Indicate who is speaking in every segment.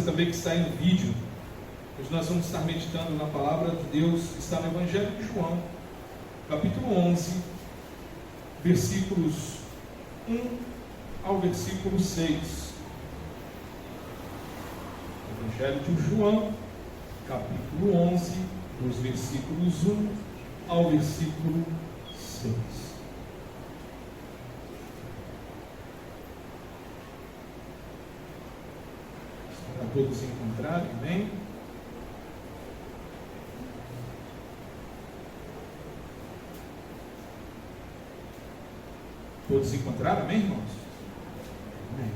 Speaker 1: também que está aí no vídeo. Hoje nós vamos estar meditando na palavra de Deus que está no Evangelho de João, capítulo 11, versículos 1 ao versículo 6. Evangelho de João, capítulo 11, dos versículos 1 ao versículo 6. Para todos encontrarem, amém? Todos encontraram, amém, irmãos? Amém.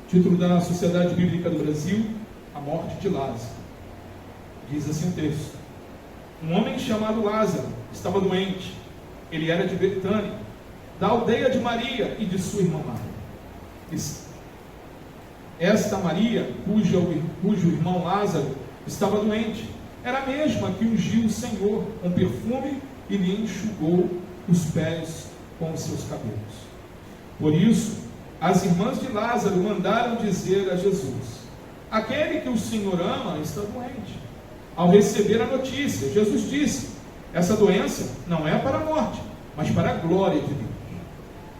Speaker 1: Título da Sociedade Bíblica do Brasil: A Morte de Lázaro. Diz assim o texto: um homem chamado Lázaro estava doente. Ele era de Betânia, da aldeia de Maria e de sua irmã Marta. Esta Maria, cujo irmão Lázaro estava doente, era a mesma que ungiu o Senhor com perfume e lhe enxugou os pés com os seus cabelos. Por isso, as irmãs de Lázaro mandaram dizer a Jesus: aquele que o Senhor ama está doente. Ao receber a notícia, Jesus disse: essa doença não é para a morte, mas para a glória de Deus,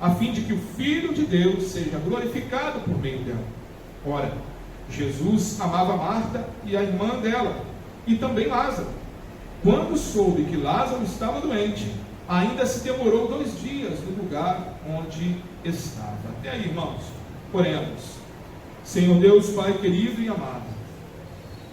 Speaker 1: a fim de que o Filho de Deus seja glorificado por meio dela. Ora, Jesus amava Marta e a irmã dela, e também Lázaro. Quando soube que Lázaro estava doente, ainda se demorou 2 dias no lugar onde estava. Até aí, irmãos, oremos. Senhor Deus, Pai querido e amado,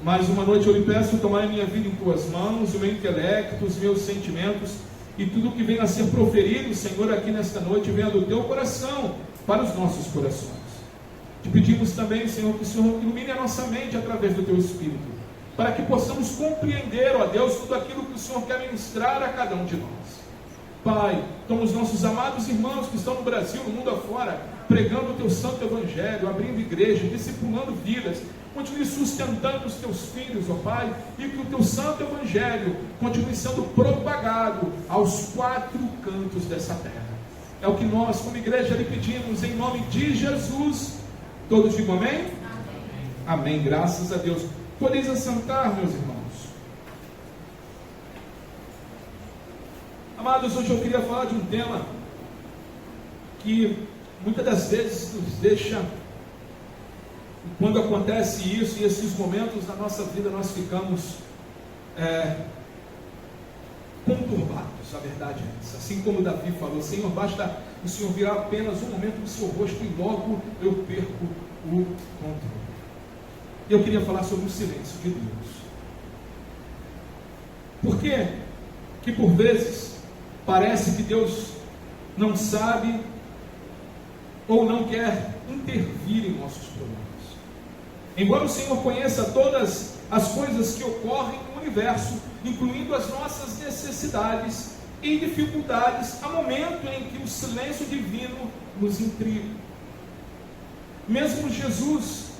Speaker 1: mais uma noite eu lhe peço tomar a minha vida em tuas mãos, o meu intelecto, os meus sentimentos e tudo que venha a ser proferido, Senhor, aqui nesta noite, venha do teu coração para os nossos corações. Te pedimos também, Senhor, que o Senhor ilumine a nossa mente através do teu Espírito, para que possamos compreender, ó Deus, tudo aquilo que o Senhor quer ministrar a cada um de nós. Pai, toma os nossos amados irmãos que estão no Brasil, no mundo afora, pregando o teu santo evangelho, abrindo igreja, discipulando vidas. Continue sustentando os teus filhos, ó Pai, e que o teu santo evangelho continue sendo propagado aos 4 cantos dessa terra. É o que nós, como igreja, lhe pedimos em nome de Jesus. Todos digam amém? Amém. Amém, graças a Deus. Podeis assentar, meus irmãos. Amados, hoje eu queria falar de um tema que muitas das vezes nos deixa, quando acontece isso, e esses momentos na nossa vida nós ficamos conturbados, a verdade é essa. Assim como Davi falou: Senhor, basta o Senhor virar apenas um momento do seu rosto e logo eu perco o controle. Eu queria falar sobre o silêncio de Deus. Por quê? Que por vezes parece que Deus não sabe ou não quer intervir em nossos problemas. Embora o Senhor conheça todas as coisas que ocorrem no universo, incluindo as nossas necessidades e dificuldades, há momento em que o silêncio divino nos intriga. Mesmo Jesus,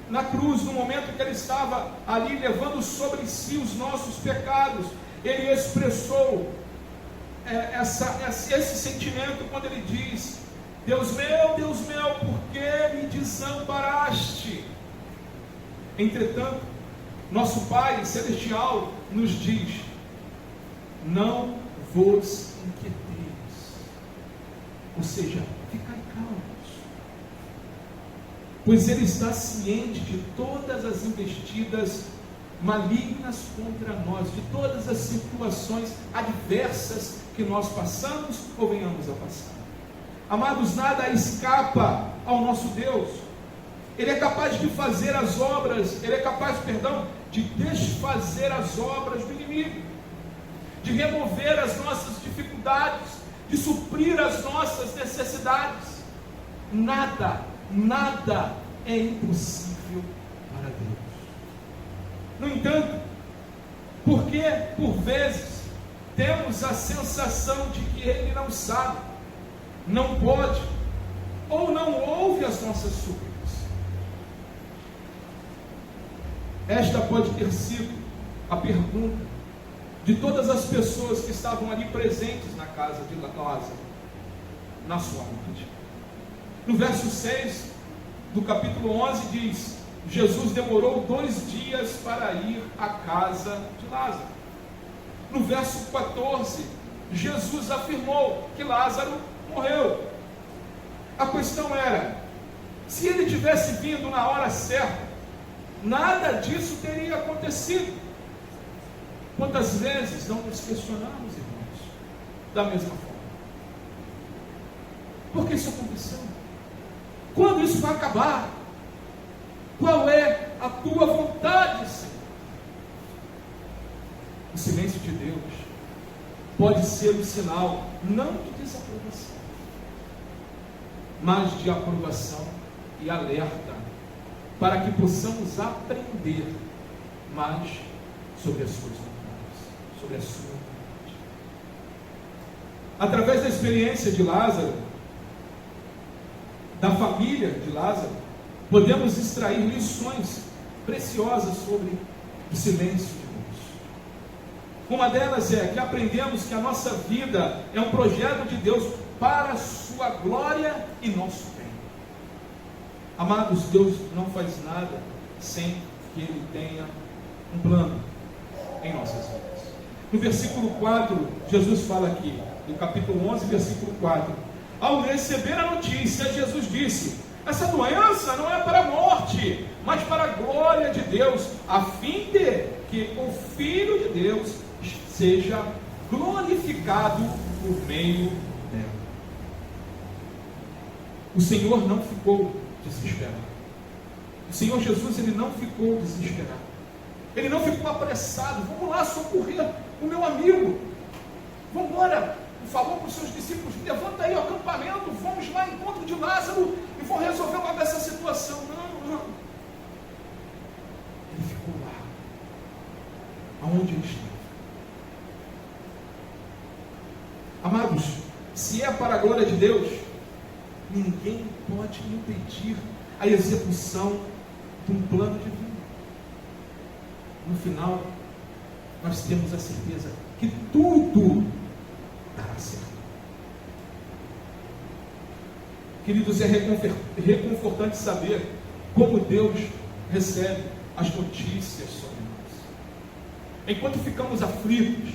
Speaker 1: na cruz, no momento que ele estava ali levando sobre si os nossos pecados, ele expressou esse sentimento quando ele diz: Deus meu, por que me desamparaste? Entretanto, nosso Pai Celestial nos diz: não vos inquieteis, ou seja, ficai calmos, pois Ele está ciente de todas as investidas malignas contra nós, de todas as situações adversas que nós passamos ou venhamos a passar. Amados, nada escapa ao nosso Deus. Ele é capaz de fazer as obras, Ele é capaz, de desfazer as obras do inimigo, de remover as nossas dificuldades, de suprir as nossas necessidades. Nada é impossível para Deus. No entanto, porque por vezes temos a sensação de que Ele não sabe, não pode, ou não ouve as nossas súplicas. Esta pode ter sido a pergunta de todas as pessoas que estavam ali presentes na casa de Lázaro, na sua morte. No verso 6 do capítulo 11 diz: Jesus demorou 2 dias para ir à casa de Lázaro. No verso 14, Jesus afirmou que Lázaro morreu. A questão era, se ele tivesse vindo na hora certa, nada disso teria acontecido. Quantas vezes não nos questionamos, irmãos, da mesma forma? Por que isso aconteceu? Quando isso vai acabar? Qual é a tua vontade, Senhor? O silêncio de Deus pode ser um sinal não de desaprovação, mas de aprovação e alerta, para que possamos aprender mais sobre as suas vontades, sobre a sua vontade. Através da experiência de Lázaro, da família de Lázaro, podemos extrair lições preciosas sobre o silêncio de Deus. Uma delas é que aprendemos que a nossa vida é um projeto de Deus para a sua glória e nosso bem. Amados, Deus não faz nada sem que Ele tenha um plano em nossas vidas. No versículo 4, Jesus fala aqui, no capítulo 11, versículo 4. Ao receber a notícia, Jesus disse: essa doença não é para a morte, mas para a glória de Deus, a fim de que o Filho de Deus seja glorificado por meio dela. O Senhor não ficou desesperado. O Senhor Jesus, Ele não ficou desesperado. Ele não ficou apressado. Vamos lá socorrer o meu amigo. Vamos embora. Falou para os seus discípulos: levanta aí o acampamento, vamos lá em encontro de Lázaro e vamos resolver logo essa situação. Não. Ele ficou lá, aonde ele estava. Amados, se é para a glória de Deus, ninguém pode impedir a execução de um plano divino. No final, nós temos a certeza que tudo dará certo. Queridos, é reconfortante saber como Deus recebe as notícias sobre nós. Enquanto ficamos aflitos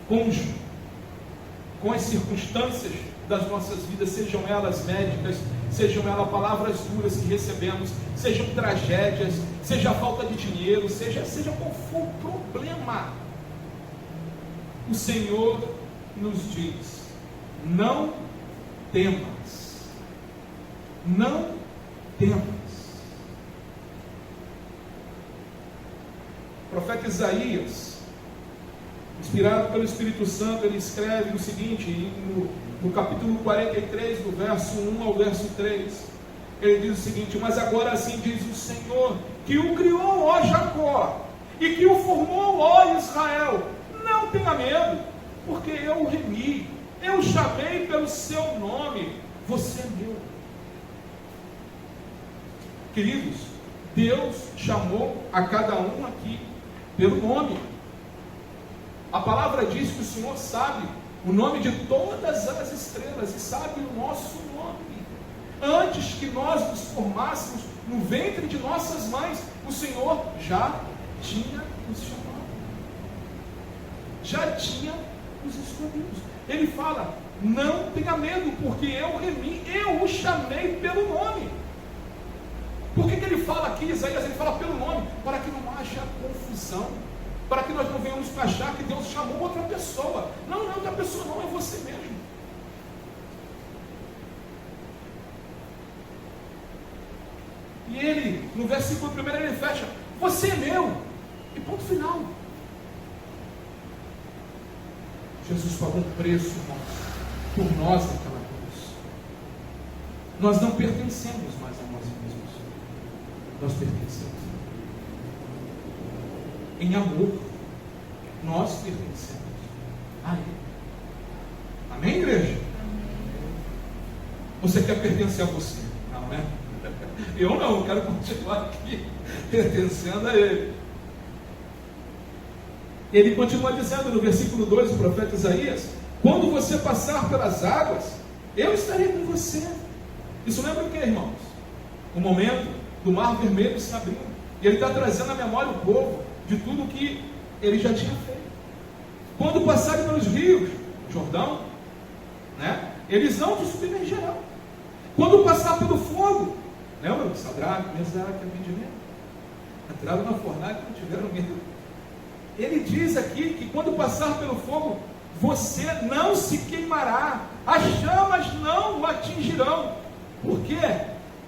Speaker 1: com as circunstâncias das nossas vidas, sejam elas médicas, sejam elas palavras duras que recebemos, sejam tragédias, seja a falta de dinheiro, seja qual for o problema, o Senhor nos diz: não temas, não temas. O profeta Isaías, inspirado pelo Espírito Santo, ele escreve o seguinte, no capítulo 43, do verso 1 ao verso 3, ele diz o seguinte: mas agora assim diz o Senhor, que o criou, ó Jacó, e que o formou, ó Israel, não tenha medo, porque eu o remi, eu o chamei pelo seu nome, você é meu. Queridos, Deus chamou a cada um aqui pelo nome. A palavra diz que o Senhor sabe o nome de todas as estrelas e sabe o nosso nome. Antes que nós nos formássemos no ventre de nossas mães, o Senhor já tinha nos chamado, já tinha nos escolhido. Ele fala: não tenha medo, porque eu remi, eu o chamei pelo nome. Por que ele fala aqui, Isaías? Ele fala pelo nome, para que não haja confusão, para que nós não venhamos achar que Deus chamou outra pessoa. Não, não é outra pessoa, não, é você mesmo. E ele, no versículo 1, ele fecha: você é meu, e ponto final. Jesus pagou um preço, irmãos, por nós naquela cruz. Nós não pertencemos mais a nós mesmos, nós pertencemos em amor, nós pertencemos a Ele. Amém, igreja? Você quer pertencer a você? Não, né? Eu não, eu quero continuar aqui pertencendo a Ele. Ele continua dizendo no versículo 2, o profeta Isaías: quando você passar pelas águas, eu estarei com você. Isso lembra o que, irmãos? O momento do Mar Vermelho se abrindo. E ele está trazendo à memória o povo de tudo o que ele já tinha feito. Quando passarem pelos rios, Jordão, né, eles não te submergerão. Quando passar pelo fogo, lembra? Sadraque, Mesaque e Abednego entraram na fornalha e não tiveram medo. Ele diz aqui que quando passar pelo fogo, você não se queimará, as chamas não o atingirão, porque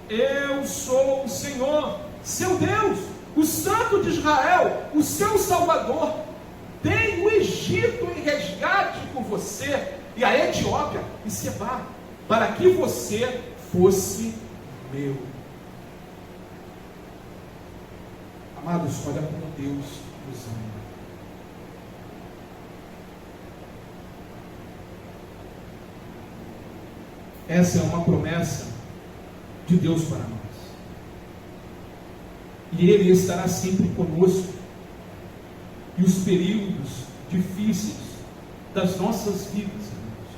Speaker 1: eu sou o Senhor, seu Deus, o Santo de Israel, o seu Salvador. Dei o Egito em resgate por você, e a Etiópia e Sebá, para que você fosse meu. Amados, olha como Deus nos ama. Essa é uma promessa de Deus para nós. E Ele estará sempre conosco. E os períodos difíceis das nossas vidas, irmãos,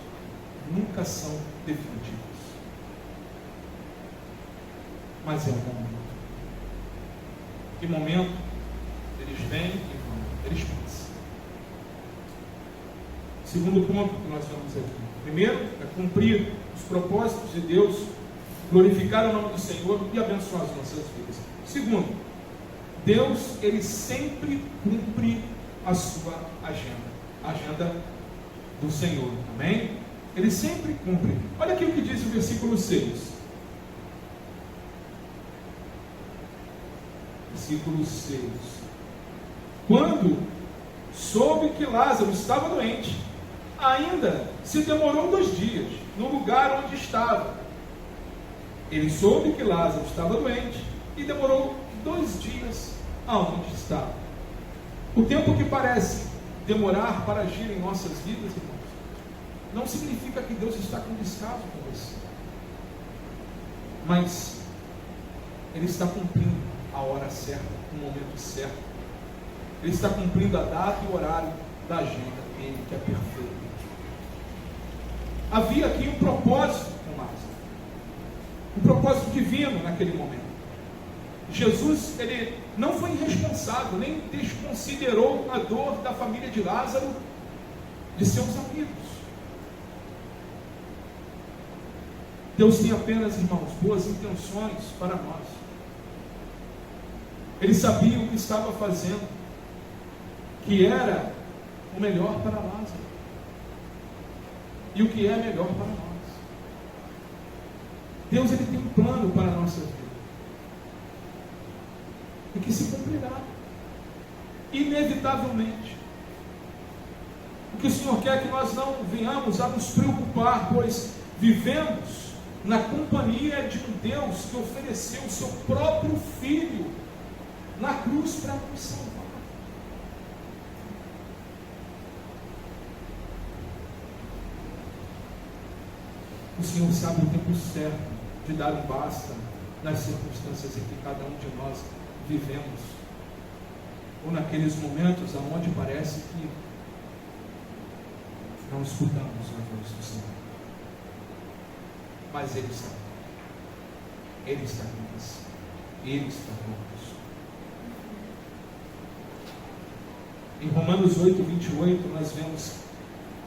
Speaker 1: nunca são definitivos. Mas é um momento. Que momento? Eles vêm e vão, eles passam. Segundo ponto que nós vemos aqui. Primeiro, é cumprir os propósitos de Deus, glorificar o nome do Senhor e abençoar as nossas vidas. Segundo, Deus, Ele sempre cumpre a sua agenda. A agenda do Senhor. Amém? Ele sempre cumpre. Olha aqui o que diz o versículo 6. Versículo 6. Quando soube que Lázaro estava doente, ainda se demorou 2 dias no lugar onde estava. Ele soube que Lázaro estava doente e demorou 2 dias aonde estava. O tempo que parece demorar para agir em nossas vidas, irmãos, não significa que Deus está com descaso com você, mas Ele está cumprindo a hora certa, o momento certo. Ele está cumprindo a data e o horário da agenda dele, que é perfeito. Havia aqui um propósito com Lázaro, um propósito divino naquele momento. Jesus, ele não foi irresponsável, nem desconsiderou a dor da família de Lázaro, de seus amigos. Deus tem apenas, irmãos, boas intenções para nós. Ele sabia o que estava fazendo, que era o melhor para Lázaro, e o que é melhor para nós. Deus, ele tem um plano para a nossa vida, e que se cumprirá, inevitavelmente. O que o Senhor quer que nós não venhamos a nos preocupar, pois vivemos na companhia de um Deus que ofereceu o seu próprio Filho na cruz para nos salvar. O Senhor sabe o tempo certo de dar um basta nas circunstâncias em que cada um de nós vivemos, ou naqueles momentos onde parece que não escutamos a voz do Senhor. Mas Ele está. Ele está conosco. Ele está conosco. Em Romanos 8, 28, nós vemos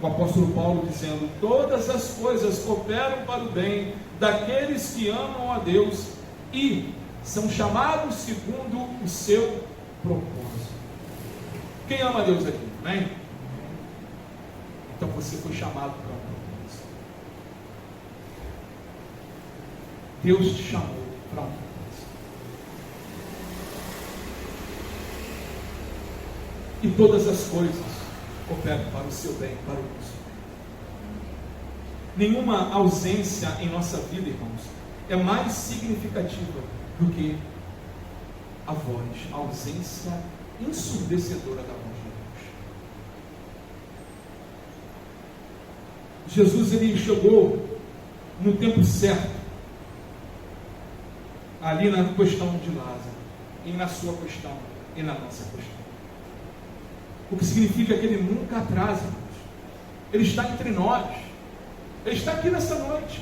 Speaker 1: o apóstolo Paulo dizendo: todas as coisas cooperam para o bem daqueles que amam a Deus e são chamados segundo o seu propósito. Quem ama a Deus aqui? Amém? Então você foi chamado para um propósito. Deus te chamou para um propósito. E todas as coisas cooperam para o seu bem, para o nosso bem. Nenhuma ausência em nossa vida, irmãos, é mais significativa do que a voz, a ausência ensurdecedora da voz de Deus. Jesus, ele chegou no tempo certo, ali na questão de Lázaro, e na sua questão, e na nossa questão. O que significa que ele nunca atrasa, irmãos. Ele está entre nós, ele está aqui nessa noite.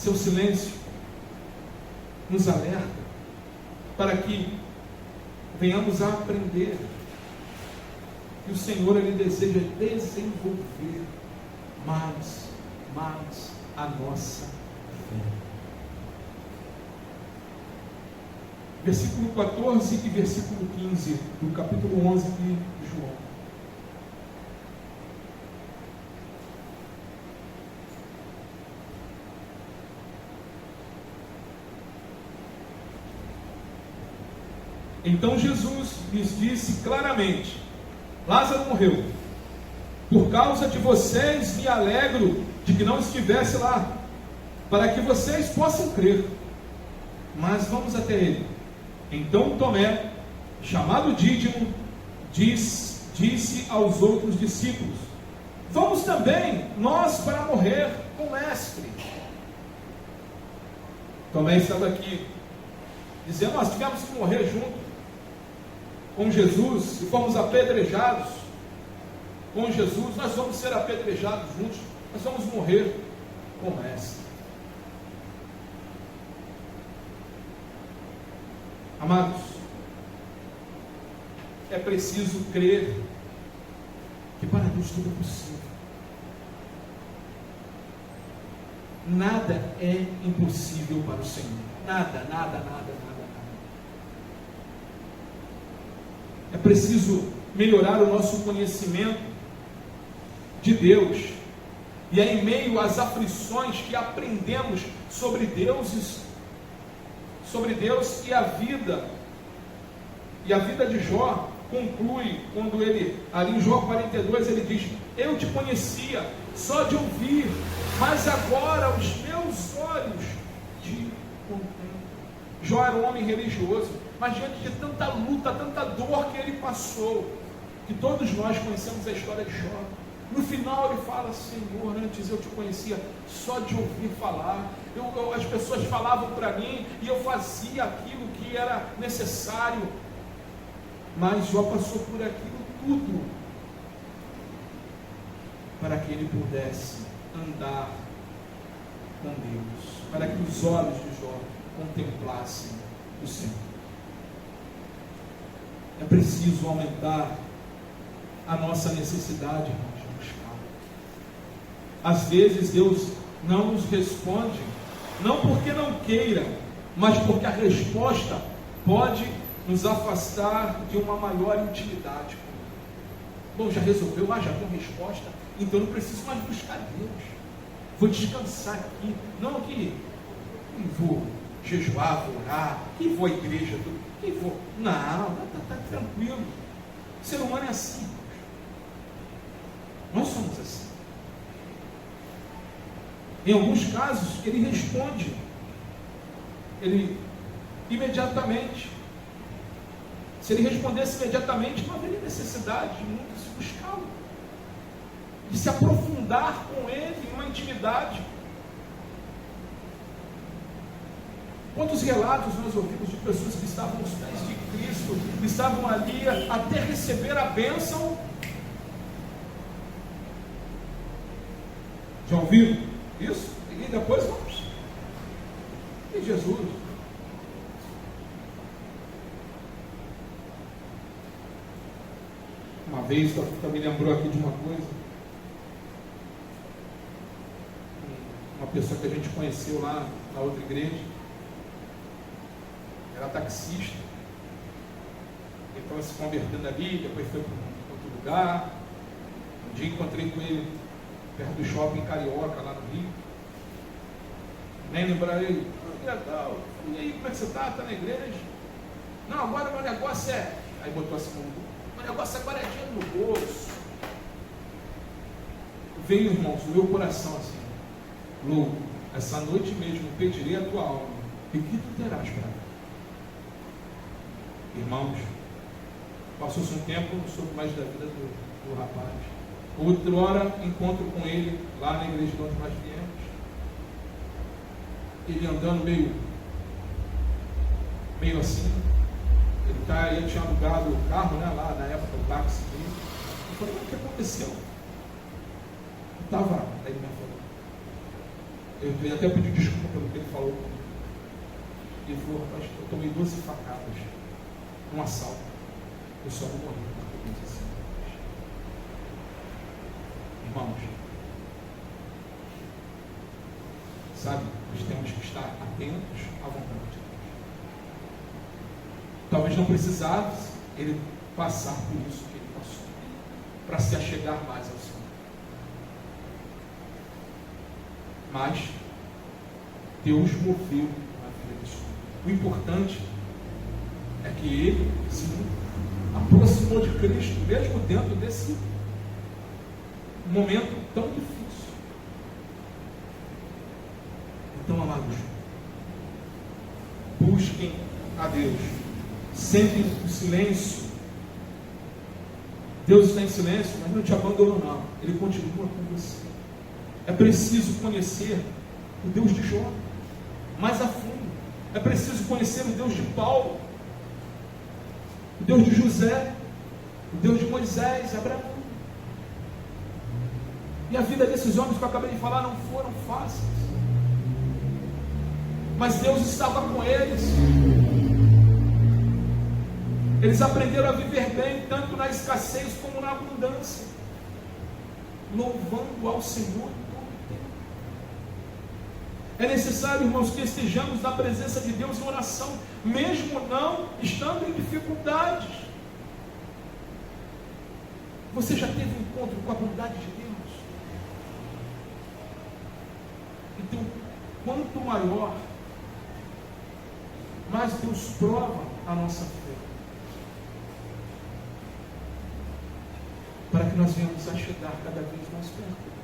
Speaker 1: Seu silêncio nos alerta para que venhamos a aprender. E o Senhor, Ele deseja desenvolver mais a nossa fé. Versículo 14 e versículo 15 do capítulo 11 de João. Então Jesus lhes disse claramente: Lázaro morreu. Por causa de vocês me alegro de que não estivesse lá, para que vocês possam crer. Mas vamos até ele. Então Tomé, chamado Dídimo, disse aos outros discípulos: Vamos também nós para morrer com o mestre. Tomé estava aqui dizendo: nós tivemos que morrer junto com Jesus, e fomos apedrejados com Jesus, nós vamos ser apedrejados juntos, nós vamos morrer com o mestre. Amados, é preciso crer que para Deus tudo é possível. Nada é impossível para o Senhor. Nada. É preciso melhorar o nosso conhecimento de Deus. E é em meio às aflições que aprendemos sobre Deus e a vida. E a vida de Jó conclui quando ele, ali em Jó 42, ele diz: Eu te conhecia só de ouvir, mas agora os meus olhos te contemplam. Jó era um homem religioso, mas diante de tanta luta, tanta dor que ele passou, que todos nós conhecemos a história de Jó, no final ele fala: Senhor, antes eu te conhecia só de ouvir falar, as pessoas falavam para mim e eu fazia aquilo que era necessário, mas Jó passou por aquilo tudo para que ele pudesse andar com Deus, para que os olhos de Jó contemplassem o Senhor. É preciso aumentar a nossa necessidade, irmãos, de buscar. Às vezes Deus não nos responde, não porque não queira, mas porque a resposta pode nos afastar de uma maior intimidade com Ele. Bom, já resolveu, já tem resposta, então não preciso mais buscar Deus. Vou descansar aqui. Não que vou jejuar, vou orar, que vou à igreja, que vou. Não, está tranquilo. O ser humano é assim. Nós somos assim. Em alguns casos, ele responde. Ele imediatamente. Se ele respondesse imediatamente, não haveria necessidade de muito se buscá-lo, de se aprofundar com ele em uma intimidade. Quantos relatos nós ouvimos de pessoas que estavam nos pés de Cristo, que estavam ali até receber a bênção? Já ouviram isso? E depois vamos. E Jesus? Uma vez, me lembrou aqui de uma coisa. Uma pessoa que a gente conheceu lá na outra igreja, era taxista, ele estava se convertendo ali, depois foi para outro lugar. Um dia encontrei com ele perto do shopping Carioca, lá no Rio. Nem lembrar ele: que legal, e aí, como é que você está? Está na igreja? Não, agora o meu negócio é. Aí botou assim: o negócio agora é dinheiro no bolso. Veio, irmãos, no meu coração assim: louco, essa noite mesmo pedirei a tua alma, e que tu terás para mim. Irmãos, passou-se um tempo, não soube mais da vida do rapaz. Outrora encontro com ele lá na igreja de onde nós viemos. Ele andando meio assim. Ele tinha alugado o carro, né, lá na época, o táxi dele. Eu falei: o que aconteceu? Eu estava, aí ele me falou: Eu até pedi desculpa pelo que ele falou comigo. Ele falou, rapaz, eu tomei 12 facadas num assalto. Eu só vou morrer porque eu disse assim. Irmãos, sabe, nós temos que estar atentos à vontade de Deus. Talvez não precisasse ele passar por isso que ele passou, para se achegar mais ao Senhor. Mas Deus moveu na vida desse homem. O importante é que ele se aproximou de Cristo, mesmo dentro desse momento tão difícil. Então, amados, busquem a Deus, sempre o silêncio. Deus está em silêncio, mas não te abandonou, não. Ele continua com você. É preciso conhecer o Deus de Jó mais a fundo. É preciso conhecer o Deus de Paulo, o Deus de José, o Deus de Moisés, Abraão. E a vida desses homens que eu acabei de falar não foram fáceis, mas Deus estava com eles. Eles aprenderam a viver bem, tanto na escassez como na abundância, louvando ao Senhor todo o tempo. É necessário, irmãos, que estejamos na presença de Deus em oração, mesmo não estando em dificuldades. Você já teve um encontro com a bondade de Deus? Então, quanto maior, mais Deus prova a nossa fé, para que nós venhamos a chegar cada vez mais perto.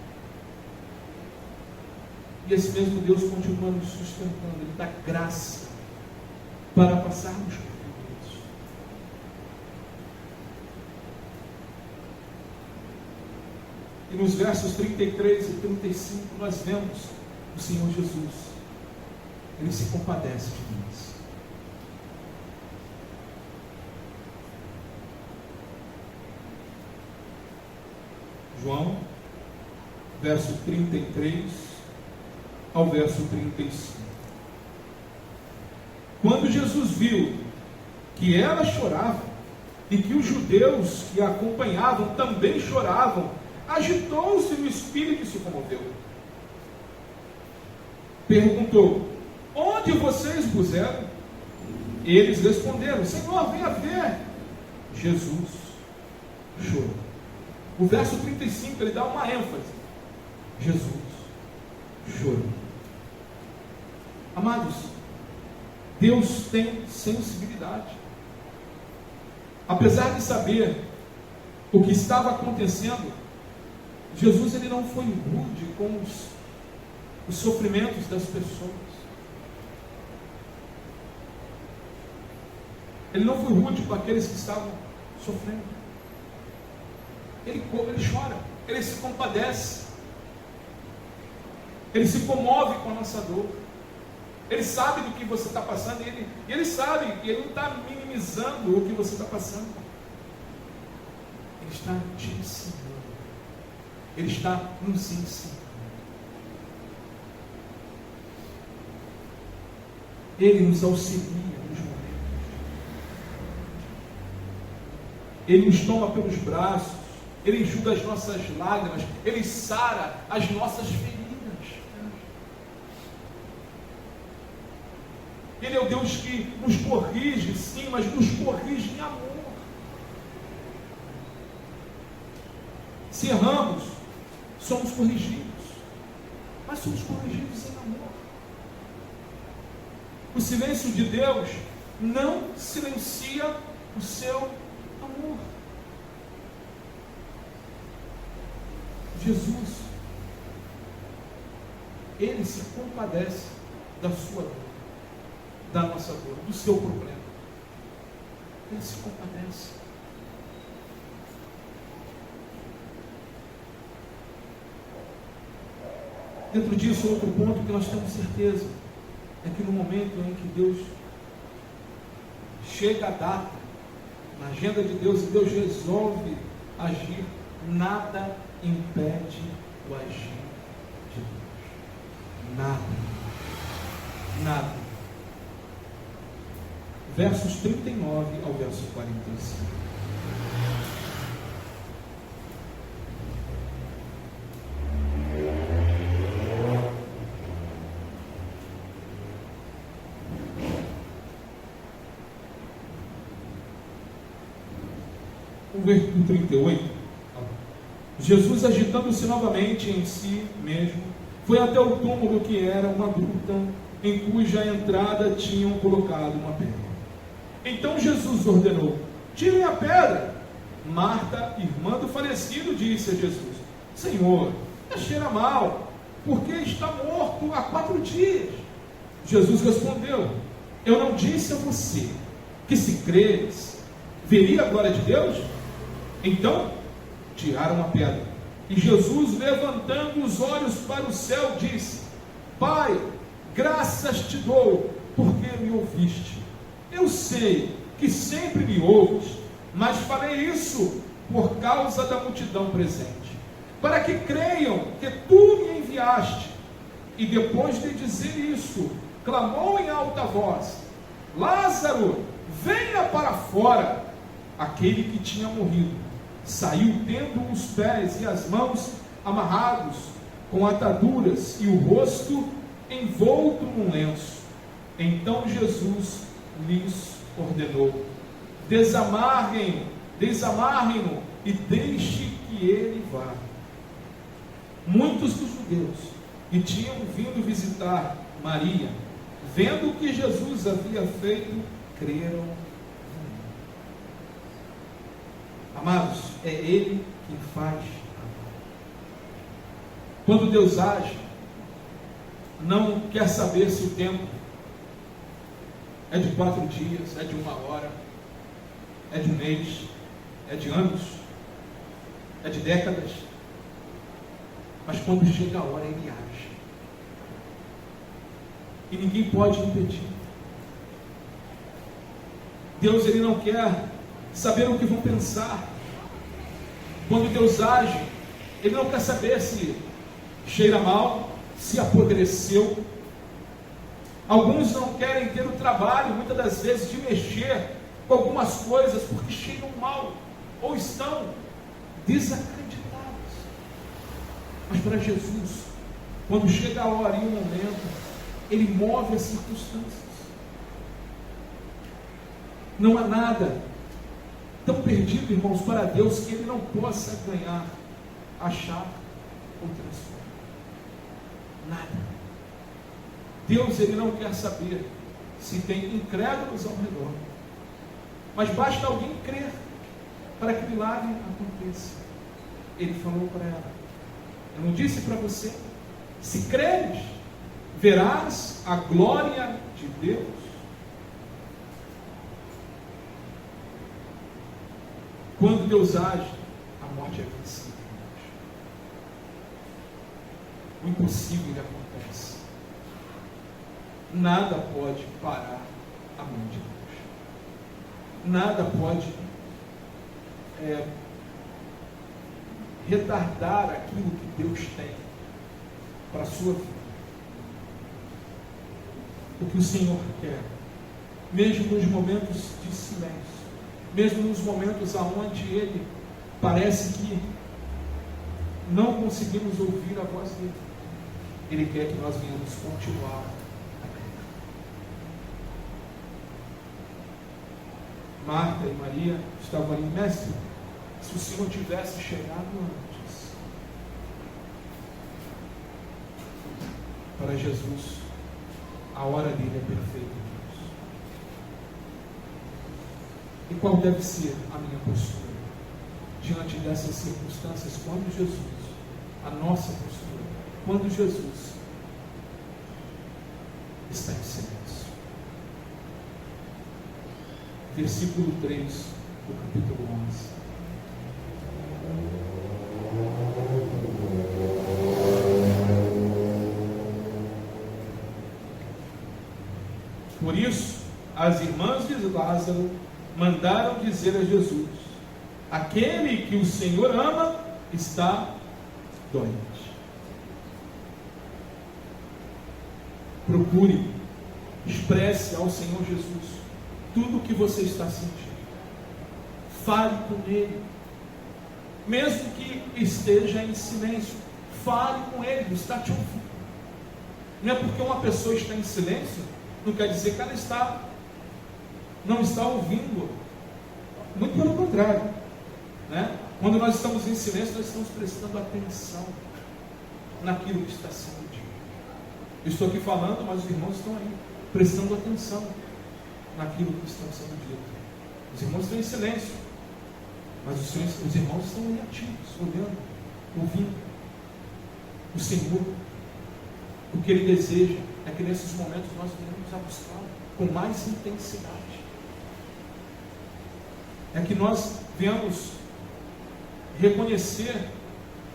Speaker 1: E esse mesmo Deus continua nos sustentando, Ele dá graça para passarmos por isso. E nos versos 33 e 35 nós vemos o Senhor Jesus. Ele se compadece de nós. João, verso 33 ao verso 35. Quando Jesus viu que ela chorava e que os judeus que a acompanhavam também choravam, agitou-se no espírito e se comoveu. Perguntou: onde vocês puseram? Eles responderam: Senhor, venha ver. Jesus chorou. O verso 35, ele dá uma ênfase. Jesus chorou. Amados, Deus tem sensibilidade. Apesar de saber o que estava acontecendo, Jesus ele não foi rude com os sofrimentos das pessoas. Ele não foi rude com aqueles que estavam sofrendo. Ele chora, ele se compadece, ele se comove com a nossa dor. Ele sabe do que você está passando, e ele sabe que ele não está minimizando o que você está passando. Ele está te ensinando, ele está nos ensinando. Ele nos auxilia nos momentos. Ele nos toma pelos braços. Ele enxuga as nossas lágrimas. Ele sara as nossas feridas. Ele é o Deus que nos corrige, sim, mas nos corrige em amor. Se erramos, somos corrigidos, mas somos corrigidos em amor. O silêncio de Deus não silencia o seu amor. Jesus, Ele se compadece da sua dor, da nossa dor, do seu problema. Ele se compadece. Dentro disso, outro ponto que nós temos certeza é que no momento em que Deus chega a data, na agenda de Deus, e Deus resolve agir, nada impede o agir de Deus. nada. Nada. Versos 39 ao verso 45. O versículo 38. Jesus, agitando-se novamente em si mesmo, foi até o túmulo, que era uma gruta, em cuja entrada tinham colocado uma pedra. Então Jesus ordenou: tirem a pedra. Marta, irmã do falecido, disse a Jesus: Senhor, cheira mal, porque está morto há 4 dias. Jesus respondeu: eu não disse a você que, se creres, veria a glória de Deus? Então tiraram a pedra. E Jesus, levantando os olhos para o céu, disse: Pai, graças te dou, porque me ouviste. Eu sei que sempre me ouves, mas falei isso por causa da multidão presente, para que creiam que tu me enviaste. E depois de dizer isso, clamou em alta voz: Lázaro, venha para fora. Aquele que tinha morrido saiu, tendo os pés e as mãos amarrados com ataduras e o rosto envolto num lenço. Então Jesus lhes ordenou: desamarrem-no e deixe que ele vá. Muitos dos judeus que tinham vindo visitar Maria, vendo o que Jesus havia feito, creram. Amados, é Ele quem faz amar. Quando Deus age, não quer saber se o tempo é de 4 dias, é de 1 hora, é de 1 mês, é de anos, é de décadas. Mas quando chega a hora, Ele age. E ninguém pode impedir. Deus, Ele não quer saber o que vão pensar. Quando Deus age, Ele não quer saber se cheira mal, se apodreceu. Alguns não querem ter o trabalho, muitas das vezes, de mexer com algumas coisas, porque cheiram mal, ou estão desacreditados. Mas para Jesus, quando chega a hora e o momento, Ele move as circunstâncias. Não há nada tão perdido, irmãos, para Deus, que Ele não possa ganhar, achar ou transformar. Nada. Deus, Ele não quer saber se tem incrédulos ao redor, mas basta alguém crer para que o milagre aconteça. Ele falou para ela: eu não disse para você, se creres, verás a glória de Deus. Quando Deus age, a morte é vencida. O impossível acontece. Nada pode parar a mão de Deus. Nada pode retardar aquilo que Deus tem para a sua vida. O que o Senhor quer, mesmo nos momentos de silêncio, mesmo nos momentos onde Ele parece que não conseguimos ouvir a voz dEle, Ele quer que nós venhamos continuar a crer. Marta e Maria estavam ali: mestre, se o Senhor tivesse chegado antes. Para Jesus, a hora dele é perfeita. E qual deve ser a minha postura diante dessas circunstâncias? Quando Jesus, a nossa postura, quando Jesus está em silêncio. Versículo 3 do capítulo 11. Por isso, as irmãs de Lázaro mandaram dizer a Jesus: aquele que o Senhor ama está doente. Procure, expresse ao Senhor Jesus tudo o que você está sentindo. Fale com Ele, mesmo que esteja em silêncio. Fale com Ele, Ele está te ouvindo. Não é porque uma pessoa está em silêncio, não quer dizer que ela não está ouvindo. Muito pelo contrário, né? Quando nós estamos em silêncio, nós estamos prestando atenção naquilo que está sendo dito. Eu estou aqui falando, mas os irmãos estão aí, prestando atenção naquilo que está sendo dito. Os irmãos estão em silêncio, mas os irmãos estão aí ativos, olhando, ouvindo. O Senhor, o que Ele deseja é que nesses momentos nós venhamos a buscá-lo com mais intensidade. É que nós venhamos reconhecer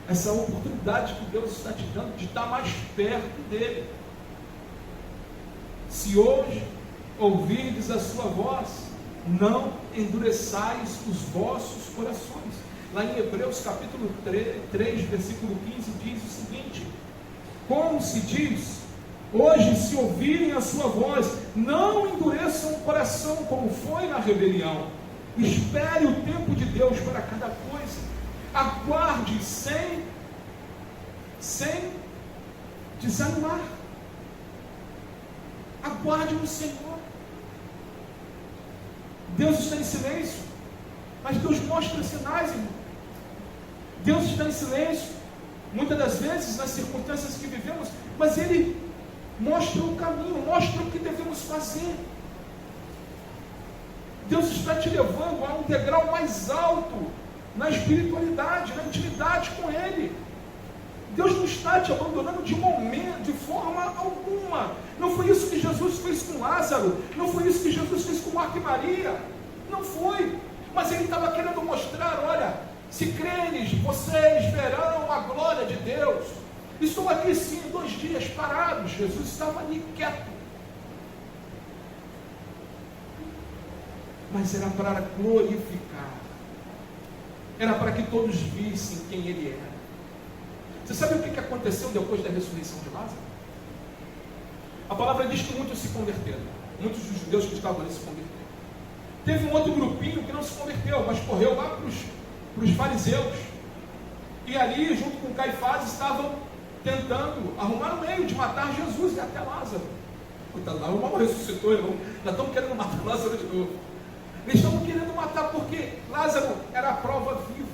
Speaker 1: essa oportunidade que Deus está te dando de estar mais perto dEle. Se hoje ouvirdes a sua voz, não endureçais os vossos corações. Lá em Hebreus capítulo 3, versículo 15, diz o seguinte: como se diz, hoje se ouvirem a sua voz, não endureçam o coração como foi na rebelião. Espere o tempo de Deus para cada coisa. Aguarde sem desanimar. Aguarde no Senhor. Deus está em silêncio, mas Deus mostra sinais, irmão. Deus está em silêncio, muitas das vezes nas circunstâncias que vivemos, mas Ele mostra o caminho, mostra o que devemos fazer. Deus está te levando a um degrau mais alto na espiritualidade, na intimidade com Ele. Deus não está te abandonando de momento, de forma alguma. Não foi isso que Jesus fez com Lázaro, não foi isso que Jesus fez com Marta e Maria, não foi. Mas Ele estava querendo mostrar: olha, se creres, vocês verão a glória de Deus. Estou aqui sim, 2 dias parados. Jesus estava ali quieto, mas era para glorificar, era para que todos vissem quem Ele era. Você sabe o que aconteceu depois da ressurreição de Lázaro? A palavra diz que muitos se converteram, muitos dos judeus que estavam ali se converteram. Teve um outro grupinho que não se converteu, mas correu lá para os fariseus, e ali junto com Caifás estavam tentando arrumar um meio de matar Jesus e até Lázaro. Coitado, lá o mal ressuscitou, irmão. Já estão querendo matar Lázaro de novo. Eles estavam querendo matar porque Lázaro era a prova viva.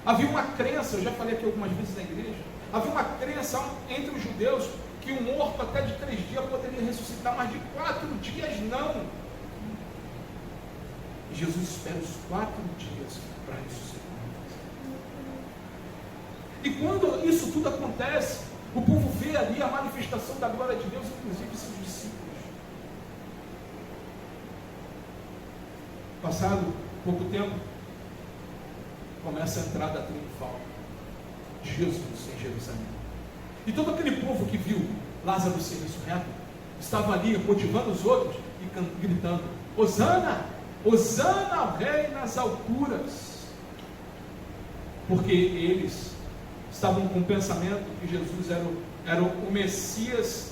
Speaker 1: Havia uma crença, eu já falei aqui algumas vezes na igreja, havia uma crença entre os judeus que um morto até de 3 dias poderia ressuscitar, mas de 4 dias não. E Jesus espera os 4 dias para ressuscitar. E quando isso tudo acontece, o povo vê ali a manifestação da glória de Deus, inclusive seus discípulos. Passado pouco tempo, começa a entrada triunfal de Jesus em Jerusalém. E todo aquele povo que viu Lázaro ser ressurreto, estava ali motivando os outros e gritando: Hosana, Hosana ao Rei nas alturas. Porque eles estavam com o pensamento que Jesus era o Messias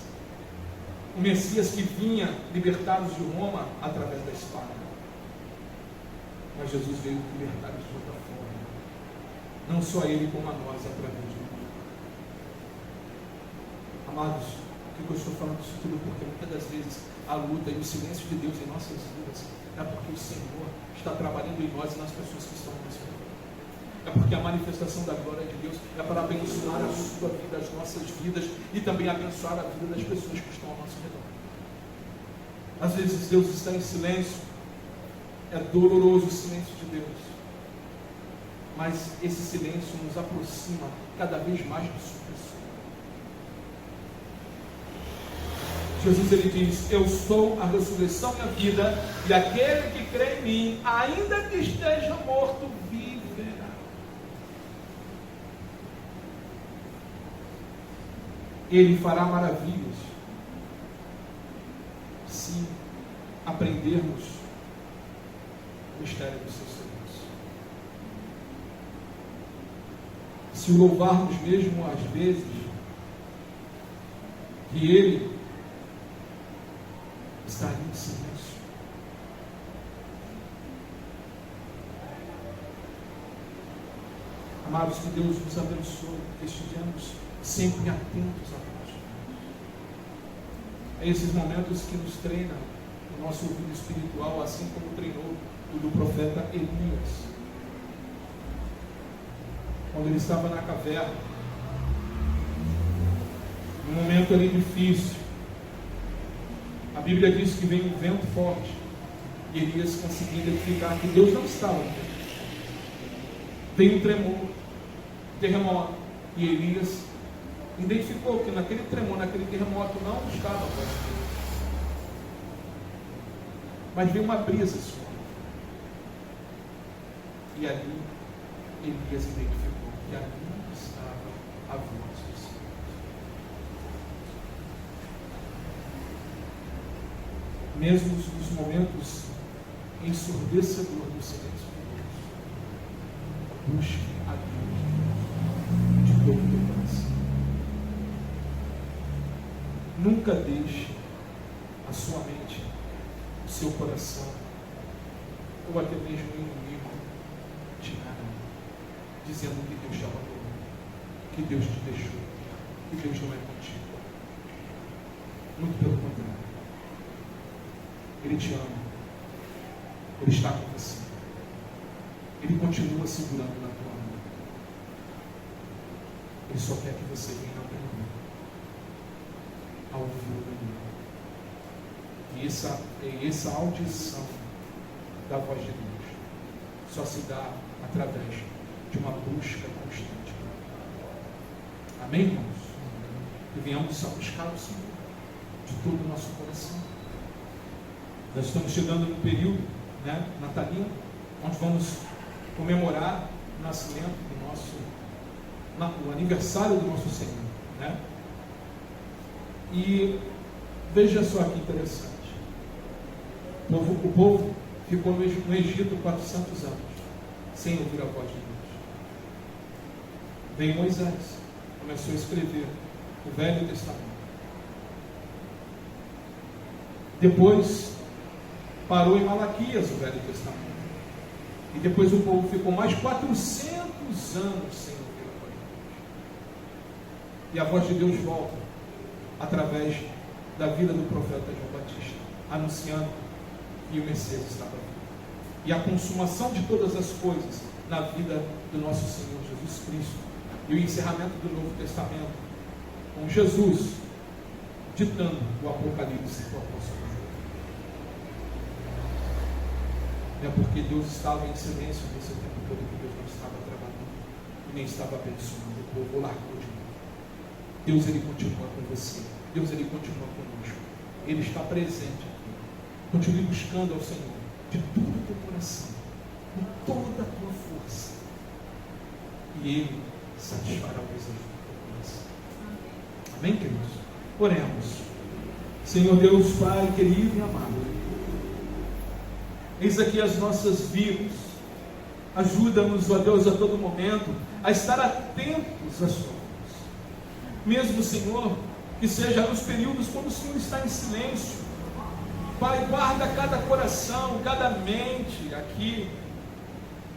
Speaker 1: que vinha libertar-os de Roma através da espada. Mas Jesus veio libertar-os de outra forma. Não só Ele, como a nós, através de nós. Amados, por que eu estou falando isso tudo? Porque muitas das vezes a luta e o silêncio de Deus em nossas vidas é porque o Senhor está trabalhando em nós e nas pessoas que estão nos vendo. É porque a manifestação da glória de Deus é para abençoar a sua vida, as nossas vidas, e também abençoar a vida das pessoas que estão ao nosso redor. Às vezes Deus está em silêncio, é doloroso o silêncio de Deus, mas esse silêncio nos aproxima cada vez mais de sua pessoa. Jesus, ele diz: eu sou a ressurreição e a vida, e aquele que crê em mim, ainda que esteja morto, viverá. Ele fará maravilhas se aprendermos o mistério dos seus segredos. Se o louvarmos mesmo às vezes que Ele estaria em silêncio. Amados, que Deus nos abençoe, que estejamos sempre atentos a Deus. É esses momentos que nos treinam o nosso ouvido espiritual, assim como treinou o do profeta Elias. Quando ele estava na caverna, num momento ali difícil, a Bíblia diz que veio um vento forte, e Elias conseguiu identificar que Deus não estava com ele. Veio um tremor, terremoto, e Elias identificou que naquele tremor, naquele terremoto, não estava a voz de Deus. Mas veio uma brisa suave. E ali Elias identificou que ali estava a voz do Senhor. Mesmo nos momentos ensurdecedores do silêncio de Deus, busque a Deus de todo o teu coração. Nunca deixe a sua mente, o seu coração, ou até mesmo o inimigo te enganar, dizendo que Deus te abandonou, que Deus te deixou, que Deus não é contigo. Muito pelo contrário. Ele te ama. Ele está com você. Ele continua segurando na tua mão. Ele só quer que você venha aprender a ouvir o caminho. E essa audição da voz de Deus só se dá através de uma busca constante. Amém, irmãos? Que venhamos a buscar o Senhor de todo o nosso coração. Nós estamos chegando no período, natalino, onde vamos comemorar o nascimento o aniversário do nosso Senhor, E veja só que interessante. O povo ficou no Egito 400 anos, sem ouvir a voz de Deus. Veio Moisés, começou a escrever o Velho Testamento. Depois parou em Malaquias o Velho Testamento. E depois o povo ficou mais 400 anos sem ouvir a voz de Deus. E a voz de Deus volta através da vida do profeta João Batista, anunciando que o Messias estava vindo. E a consumação de todas as coisas na vida do nosso Senhor Jesus Cristo. E o encerramento do Novo Testamento, com Jesus ditando o Apocalipse para o apóstolo João. É porque Deus estava em silêncio nesse tempo todo, que Deus não estava trabalhando e nem estava abençoando o povo, largou de mim. Deus, Ele continua com você. Deus, Ele continua conosco. Ele está presente aqui. Continue buscando ao Senhor de todo o teu coração, com toda a tua força, e Ele satisfará o desejo do teu coração. Amém, queridos? Oremos. Senhor Deus, Pai querido e amado, eis aqui as nossas vidas. Ajuda-nos, ó Deus, a todo momento a estar atentos às tuas. Mesmo, Senhor, que seja nos períodos quando o Senhor está em silêncio. Pai, guarda cada coração, cada mente aqui.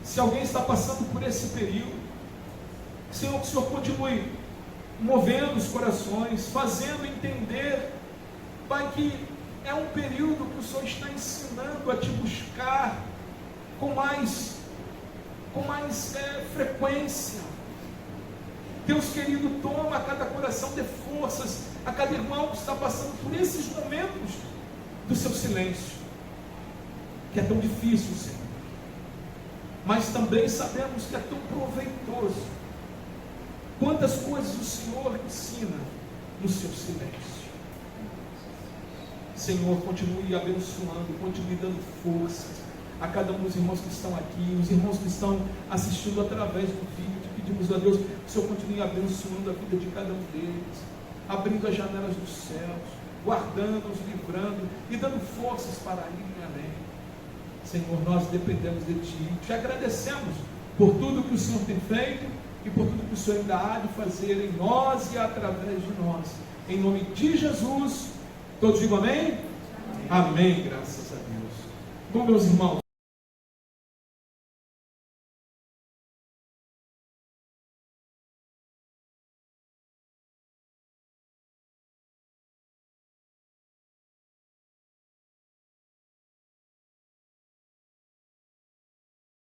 Speaker 1: Se alguém está passando por esse período, Senhor, que o Senhor continue movendo os corações, fazendo entender, Pai, que é um período que o Senhor está ensinando a te buscar com mais frequência. Deus querido, toma a cada coração, dê forças a cada irmão que está passando por esses momentos do seu silêncio, que é tão difícil, Senhor, mas também sabemos que é tão proveitoso. Quantas coisas o Senhor ensina no seu silêncio. Senhor, continue abençoando, continue dando forças a cada um dos irmãos que estão aqui, os irmãos que estão assistindo através do vídeo. Pedimos a Deus que o Senhor continue abençoando a vida de cada um deles, abrindo as janelas dos céus, guardando-os, livrando e dando forças para irem além. Senhor, nós dependemos de Ti, te agradecemos por tudo que o Senhor tem feito e por tudo que o Senhor ainda há de fazer em nós e através de nós. Em nome de Jesus, todos digam amém? Amém, graças a Deus. Bom, meus irmãos,